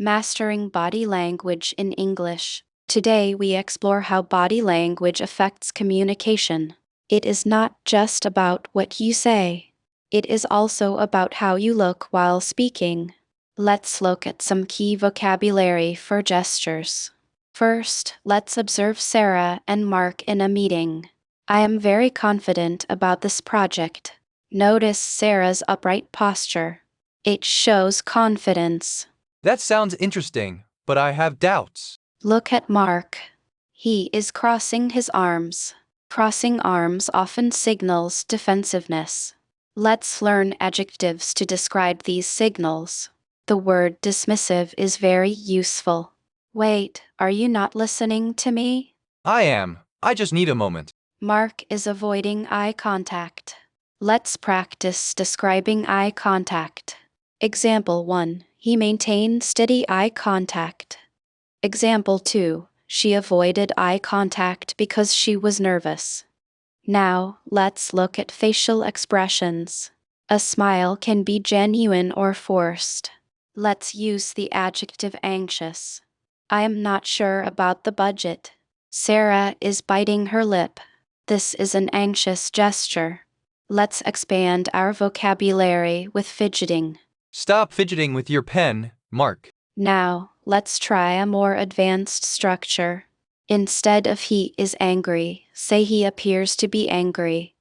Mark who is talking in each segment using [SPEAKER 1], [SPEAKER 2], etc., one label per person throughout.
[SPEAKER 1] Mastering Body Language in English. Today we explore how body language affects communication. It is not just about what you say. It is also about how you look while speaking. Let's look at some key vocabulary for gestures. First, let's observe Sarah and Mark in a meeting. I am very confident about this project. Notice Sarah's upright posture. It shows confidence.
[SPEAKER 2] That sounds interesting, but I have doubts.
[SPEAKER 1] Look at Mark. He is crossing his arms. Crossing arms often signals defensiveness. Let's learn adjectives to describe these signals. The word dismissive is very useful. Wait, are you not listening to me?
[SPEAKER 2] I am. I just need a moment.
[SPEAKER 1] Mark is avoiding eye contact. Let's practice describing eye contact. Example 1. He maintained steady eye contact. Example 2. She avoided eye contact because she was nervous. Now, let's look at facial expressions. A smile can be genuine or forced. Let's use the adjective anxious. I am not sure about the budget. Sarah is biting her lip. This is an anxious gesture. Let's expand our vocabulary with fidgeting.
[SPEAKER 2] Stop fidgeting with your pen, Mark.
[SPEAKER 1] Now, let's try a more advanced structure. Instead of he is angry, say he appears to be angry.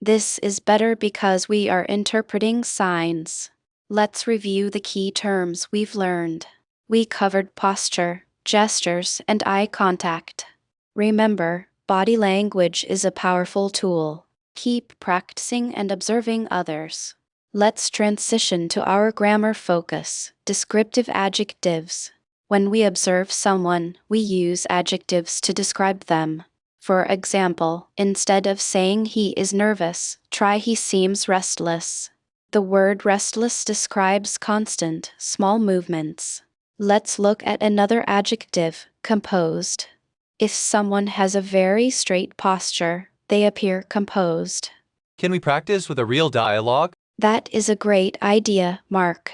[SPEAKER 1] This is better because we are interpreting signs. Let's review the key terms we've learned. We covered posture, gestures, and eye contact. Remember, body language is a powerful tool. Keep practicing and observing others. Let's transition to our grammar focus, descriptive adjectives. When we observe someone, we use adjectives to describe them. For example, instead of saying he is nervous, try he seems restless. The word restless describes constant, small movements. Let's look at another adjective, composed. If someone has a very straight posture, they appear composed.
[SPEAKER 2] Can we practice with a real dialogue?
[SPEAKER 1] That is a great idea, Mark.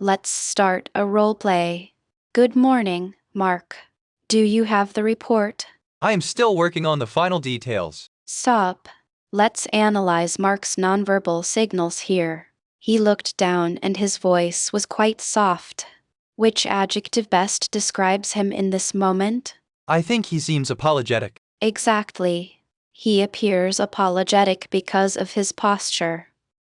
[SPEAKER 1] Let's start a role play. Good morning, Mark. Do you have the report?
[SPEAKER 2] I am still working on the final details.
[SPEAKER 1] Stop. Let's analyze Mark's nonverbal signals here. He looked down and his voice was quite soft. Which adjective best describes him in this moment?
[SPEAKER 2] I think he seems apologetic.
[SPEAKER 1] Exactly. He appears apologetic because of his posture.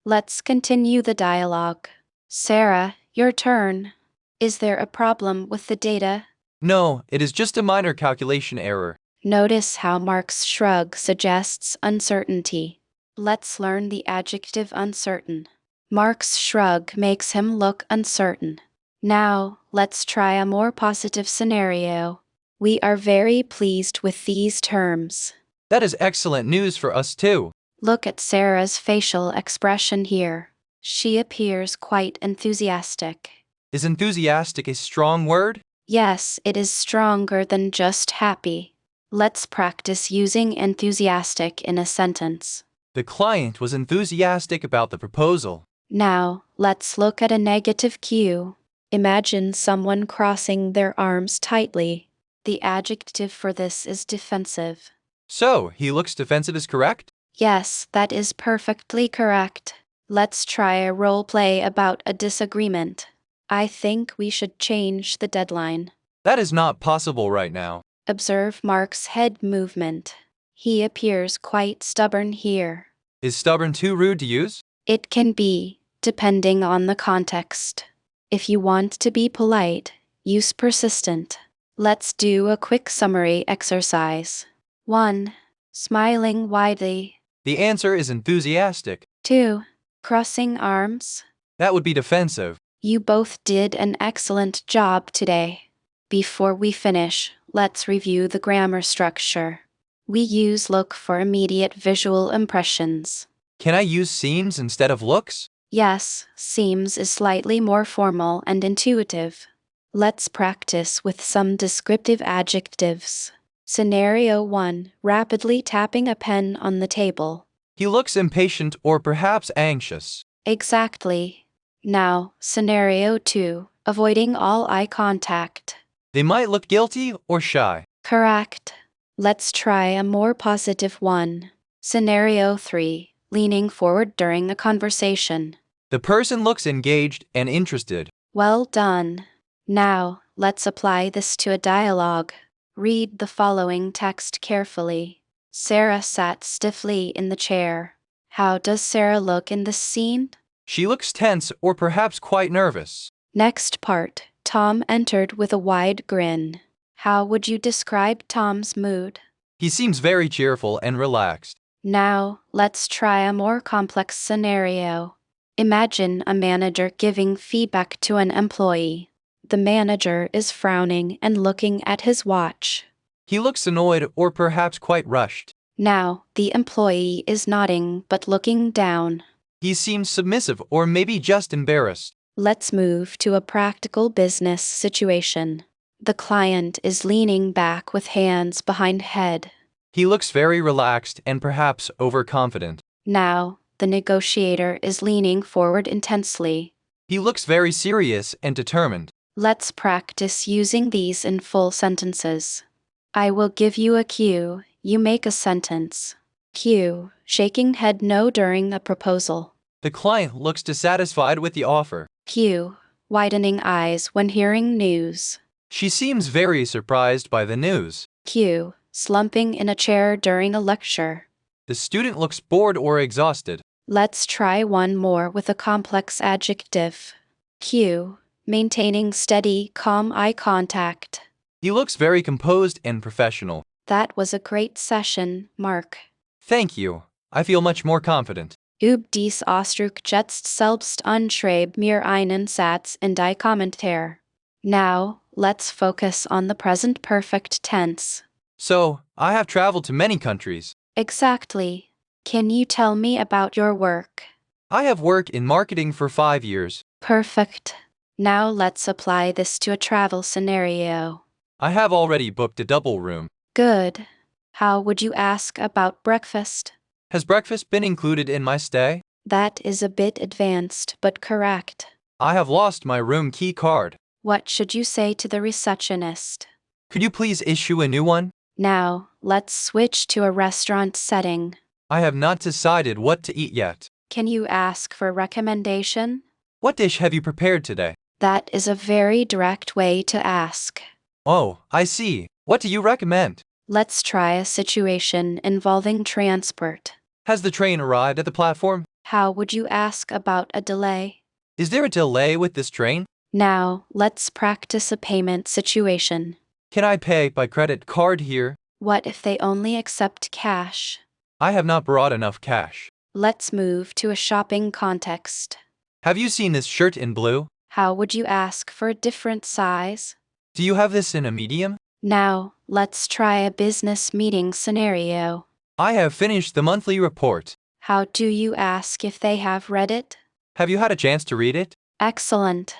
[SPEAKER 1] Let's continue the dialogue. Sarah, your turn. Is there a problem with the data?
[SPEAKER 2] No, it is just a minor calculation error.
[SPEAKER 1] Notice how Mark's shrug suggests uncertainty. Let's learn the adjective uncertain. Mark's shrug makes him look uncertain. Now, let's try a more positive scenario. We are very pleased with these terms.
[SPEAKER 2] That is excellent news for us too.
[SPEAKER 1] Look at Sarah's facial expression here. She appears quite enthusiastic.
[SPEAKER 2] Is enthusiastic a strong word?
[SPEAKER 1] Yes, it is stronger than just happy. Let's practice using enthusiastic in a sentence.
[SPEAKER 2] The client was enthusiastic about the proposal.
[SPEAKER 1] Now, let's look at a negative cue. Imagine someone crossing their arms tightly. The adjective for this is defensive.
[SPEAKER 2] So, he looks defensive is correct?
[SPEAKER 1] Yes, that is perfectly correct. Let's try a role play about a disagreement. I think we should change the deadline.
[SPEAKER 2] That is not possible right now.
[SPEAKER 1] Observe Mark's head movement. He appears quite stubborn here.
[SPEAKER 2] Is stubborn too rude to use?
[SPEAKER 1] It can be, depending on the context. If you want to be polite, use persistent. Let's do a quick summary exercise. 1. Smiling widely.
[SPEAKER 2] The answer is enthusiastic.
[SPEAKER 1] 2. Crossing arms.
[SPEAKER 2] That would be defensive.
[SPEAKER 1] You both did an excellent job today. Before we finish, let's review the grammar structure. We use look for immediate visual impressions.
[SPEAKER 2] Can I use seems instead of looks?
[SPEAKER 1] Yes, seems is slightly more formal and intuitive. Let's practice with some descriptive adjectives. Scenario 1. Rapidly tapping a pen on the table.
[SPEAKER 2] He looks impatient or perhaps anxious.
[SPEAKER 1] Exactly. Now, scenario 2. avoiding all eye contact.
[SPEAKER 2] They might look guilty or shy.
[SPEAKER 1] Correct. Let's try a more positive one. Scenario 3. Leaning forward during a conversation.
[SPEAKER 2] The person looks engaged and interested.
[SPEAKER 1] Well done. Now, let's apply this to a dialogue. Read the following text carefully. Sarah sat stiffly in the chair. How does Sarah look in this scene?
[SPEAKER 2] She looks tense or perhaps quite nervous.
[SPEAKER 1] Next part. Tom entered with a wide grin. How would you describe Tom's mood?
[SPEAKER 2] He seems very cheerful and relaxed.
[SPEAKER 1] Now, let's try a more complex scenario. Imagine a manager giving feedback to an employee. The manager is frowning and looking at his watch.
[SPEAKER 2] He looks annoyed or perhaps quite rushed.
[SPEAKER 1] Now, the employee is nodding but looking down.
[SPEAKER 2] He seems submissive or maybe just embarrassed.
[SPEAKER 1] Let's move to a practical business situation. The client is leaning back with hands behind head.
[SPEAKER 2] He looks very relaxed and perhaps overconfident.
[SPEAKER 1] Now, the negotiator is leaning forward intensely.
[SPEAKER 2] He looks very serious and determined.
[SPEAKER 1] Let's practice using these in full sentences. I will give you a cue, you make a sentence. Cue, shaking head no during a proposal.
[SPEAKER 2] The client looks dissatisfied with the offer.
[SPEAKER 1] Cue, widening eyes when hearing news.
[SPEAKER 2] She seems very surprised by the news.
[SPEAKER 1] Cue, slumping in a chair during a lecture.
[SPEAKER 2] The student looks bored or exhausted.
[SPEAKER 1] Let's try one more with a complex adjective. Cue, maintaining steady, calm eye contact.
[SPEAKER 2] He looks very composed and professional.
[SPEAKER 1] That was a great session, Mark.
[SPEAKER 2] Thank you. I feel much more confident.
[SPEAKER 1] Üb dies Ausdruck jetzt selbst und schreib mir einen Satz in die Kommentar. Now, let's focus on the present perfect tense.
[SPEAKER 2] So, I have traveled to many countries.
[SPEAKER 1] Exactly. Can you tell me about your work?
[SPEAKER 2] I have worked in marketing for 5 years.
[SPEAKER 1] Perfect. Now let's apply this to a travel scenario.
[SPEAKER 2] I have already booked a double room.
[SPEAKER 1] Good. How would you ask about breakfast?
[SPEAKER 2] Has breakfast been included in my stay?
[SPEAKER 1] That is a bit advanced but correct.
[SPEAKER 2] I have lost my room key card.
[SPEAKER 1] What should you say to the receptionist?
[SPEAKER 2] Could you please issue a new one?
[SPEAKER 1] Now, let's switch to a restaurant setting.
[SPEAKER 2] I have not decided what to eat yet.
[SPEAKER 1] Can you ask for recommendation?
[SPEAKER 2] What dish have you prepared today?
[SPEAKER 1] That is a very direct way to ask.
[SPEAKER 2] Oh, I see. What do you recommend?
[SPEAKER 1] Let's try a situation involving transport.
[SPEAKER 2] Has the train arrived at the platform?
[SPEAKER 1] How would you ask about a delay?
[SPEAKER 2] Is there a delay with this train?
[SPEAKER 1] Now, let's practice a payment situation.
[SPEAKER 2] Can I pay by credit card here?
[SPEAKER 1] What if they only accept cash?
[SPEAKER 2] I have not brought enough cash.
[SPEAKER 1] Let's move to a shopping context.
[SPEAKER 2] Have you seen this shirt in blue?
[SPEAKER 1] How would you ask for a different size?
[SPEAKER 2] Do you have this in a medium?
[SPEAKER 1] Now, let's try a business meeting scenario.
[SPEAKER 2] I have finished the monthly report.
[SPEAKER 1] How do you ask if they have read it?
[SPEAKER 2] Have you had a chance to read it?
[SPEAKER 1] Excellent.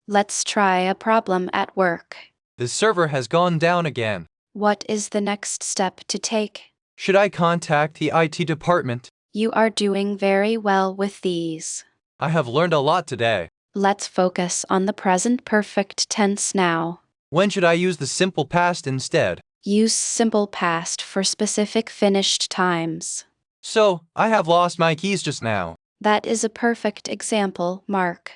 [SPEAKER 1] Let's try a problem at work.
[SPEAKER 2] The server has gone down again.
[SPEAKER 1] What is the next step to take?
[SPEAKER 2] Should I contact the IT department?
[SPEAKER 1] You are doing very well with these.
[SPEAKER 2] I have learned a lot today.
[SPEAKER 1] Let's focus on the present perfect tense now.
[SPEAKER 2] When should I use the simple past instead?
[SPEAKER 1] Use simple past for specific finished times.
[SPEAKER 2] So, I have lost my keys just now.
[SPEAKER 1] That is a perfect example, Mark.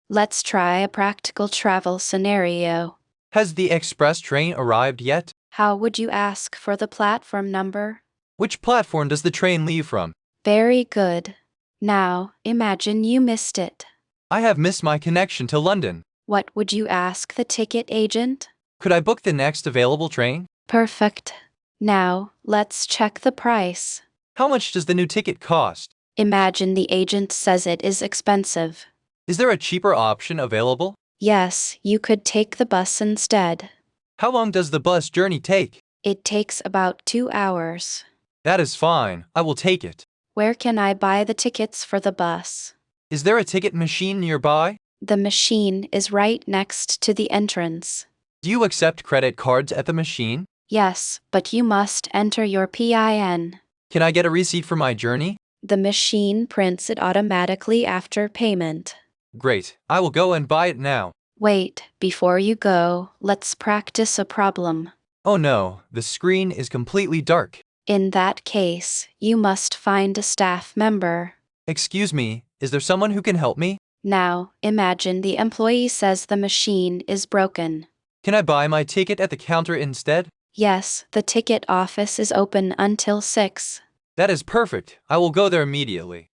[SPEAKER 1] Let's try a practical travel scenario.
[SPEAKER 2] Has the express train arrived yet?
[SPEAKER 1] How would you ask for the platform number?
[SPEAKER 2] Which platform does the train leave from?
[SPEAKER 1] Very good. Now, imagine you missed it.
[SPEAKER 2] I have missed my connection to London.
[SPEAKER 1] What would you ask the ticket agent?
[SPEAKER 2] Could I book the next available train?
[SPEAKER 1] Perfect. Now, let's check the price.
[SPEAKER 2] How much does the new ticket cost?
[SPEAKER 1] Imagine the agent says it is expensive.
[SPEAKER 2] Is there a cheaper option available?
[SPEAKER 1] Yes, you could take the bus instead.
[SPEAKER 2] How long does the bus journey take?
[SPEAKER 1] It takes about 2 hours.
[SPEAKER 2] That is fine. I will take it.
[SPEAKER 1] Where can I buy the tickets for the bus?
[SPEAKER 2] Is there a ticket machine nearby?
[SPEAKER 1] The machine is right next to the entrance.
[SPEAKER 2] Do you accept credit cards at the machine?
[SPEAKER 1] Yes, but you must enter your PIN.
[SPEAKER 2] Can I get a receipt for my journey?
[SPEAKER 1] The machine prints it automatically after payment.
[SPEAKER 2] Great. I will go and buy it now.
[SPEAKER 1] Wait, before you go, let's practice a problem.
[SPEAKER 2] Oh no, the screen is completely dark.
[SPEAKER 1] In that case, you must find a staff member.
[SPEAKER 2] Excuse me, is there someone who can help me?
[SPEAKER 1] Now, imagine the employee says the machine is broken.
[SPEAKER 2] Can I buy my ticket at the counter instead?
[SPEAKER 1] Yes, the ticket office is open until 6.
[SPEAKER 2] That is perfect. I will go there immediately.